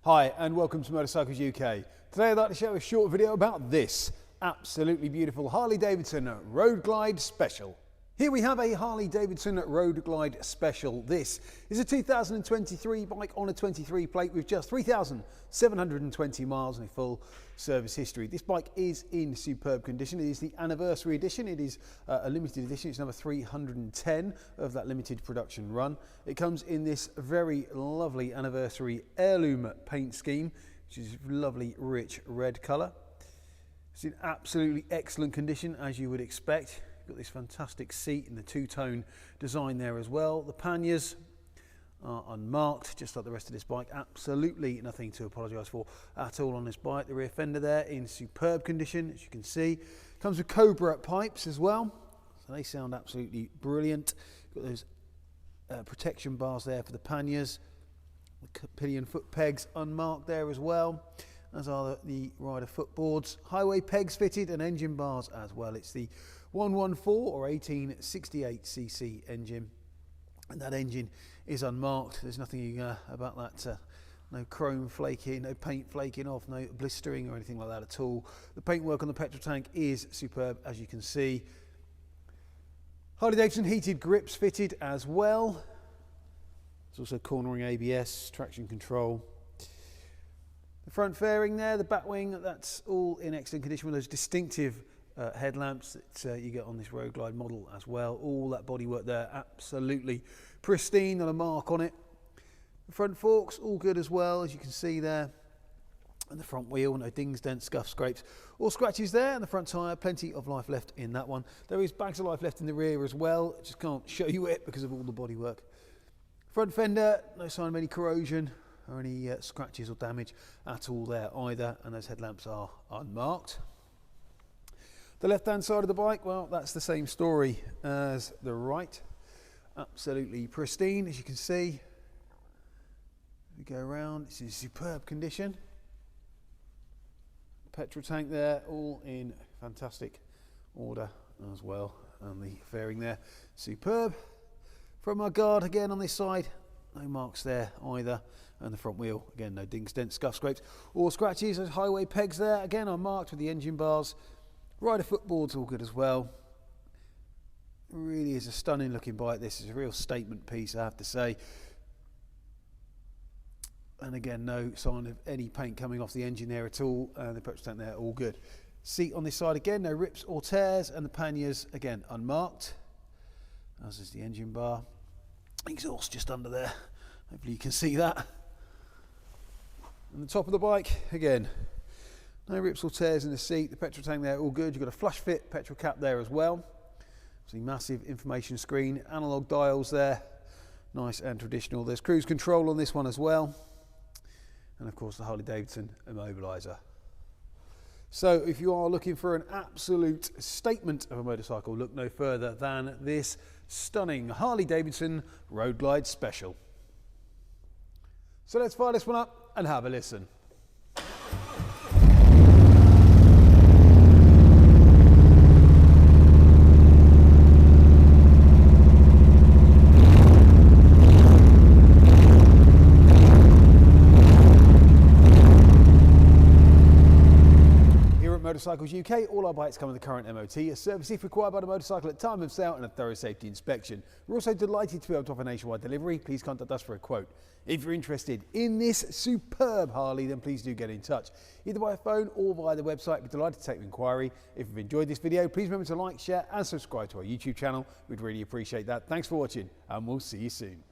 Hi and welcome to Motorcycles UK. Today I'd like to show a short video about this absolutely beautiful Harley-Davidson Road Glide Special. Here we have a Harley-Davidson Road Glide Special. This is a 2023 bike on a 23 plate with just 3,720 miles and a full service history. This bike is in superb condition. It is the Anniversary edition. It is a limited edition. It's number 310 of that limited production run. It comes in this very lovely Anniversary Heirloom paint scheme, which is lovely rich red colour. It's in absolutely excellent condition, as you would expect. Got this fantastic seat and the two-tone design there as well. The panniers are unmarked, just like the rest of this bike. Absolutely nothing to apologise for at all on this bike. The rear fender there in superb condition, as you can see. Comes with Cobra pipes as well, so they sound absolutely brilliant. Got those protection bars there for the panniers. The pillion foot pegs unmarked there as well, as are the rider footboards. Highway pegs fitted and engine bars as well. It's the 114 or 1868cc engine, and that engine is unmarked. There's nothing about that, no chrome flaking, no paint flaking off, no blistering or anything like that at all. The paintwork on the petrol tank is superb, as you can see. Harley-Davidson heated grips fitted as well. There's also cornering ABS, traction control. The front fairing there, the back wing, that's all in excellent condition with those distinctive headlamps that you get on this Road Glide model as well. All that bodywork there, absolutely pristine, not a mark on it. The front forks, all good as well, as you can see there. And the front wheel, no dings, dents, scuffs, scrapes, or scratches there. And the front tyre, plenty of life left in that one. There is bags of life left in the rear as well. Just can't show you it because of all the bodywork. Front fender, no sign of any corrosion or any scratches or damage at all there either, and those headlamps are unmarked. The left hand side of the bike, well, that's the same story as the right. Absolutely pristine, as you can see. We go around, it's in superb condition. Petrol tank there, all in fantastic order as well, and the fairing there, superb. Front mud guard again on this side, no marks there either, and the front wheel, again, no dings, dents, scuff, scrapes or scratches. Those highway pegs there, again, are marked with the engine bars. Rider footboard's all good as well. Really is a stunning looking bike. This is a real statement piece, I have to say. And again, no sign of any paint coming off the engine there at all, and the petrol tank there, all good. Seat on this side again, no rips or tears, and the panniers, again, unmarked, as is the engine bar. Exhaust just under there, hopefully you can see that. And the top of the bike, again, no rips or tears in the seat. The petrol tank there, all good. You've got a flush fit petrol cap there as well. See, massive information screen, analog dials there, nice and traditional. There's cruise control on this one as well, and of course the Harley-Davidson immobiliser. So if you are looking for an absolute statement of a motorcycle, look no further than this stunning Harley-Davidson Road Glide Special. So let's fire this one up and have a listen. Motorcycles UK, all our bikes come with the current MOT, a service if required by the motorcycle at time of sale, and a thorough safety inspection. We're also delighted to be able to offer nationwide delivery. Please contact us for a quote. If you're interested in this superb Harley, then please do get in touch, either by phone or via the website. We're delighted to take an inquiry. If you've enjoyed this video, please remember to like, share and subscribe to our YouTube channel. We'd really appreciate that. Thanks for watching, and we'll see you soon.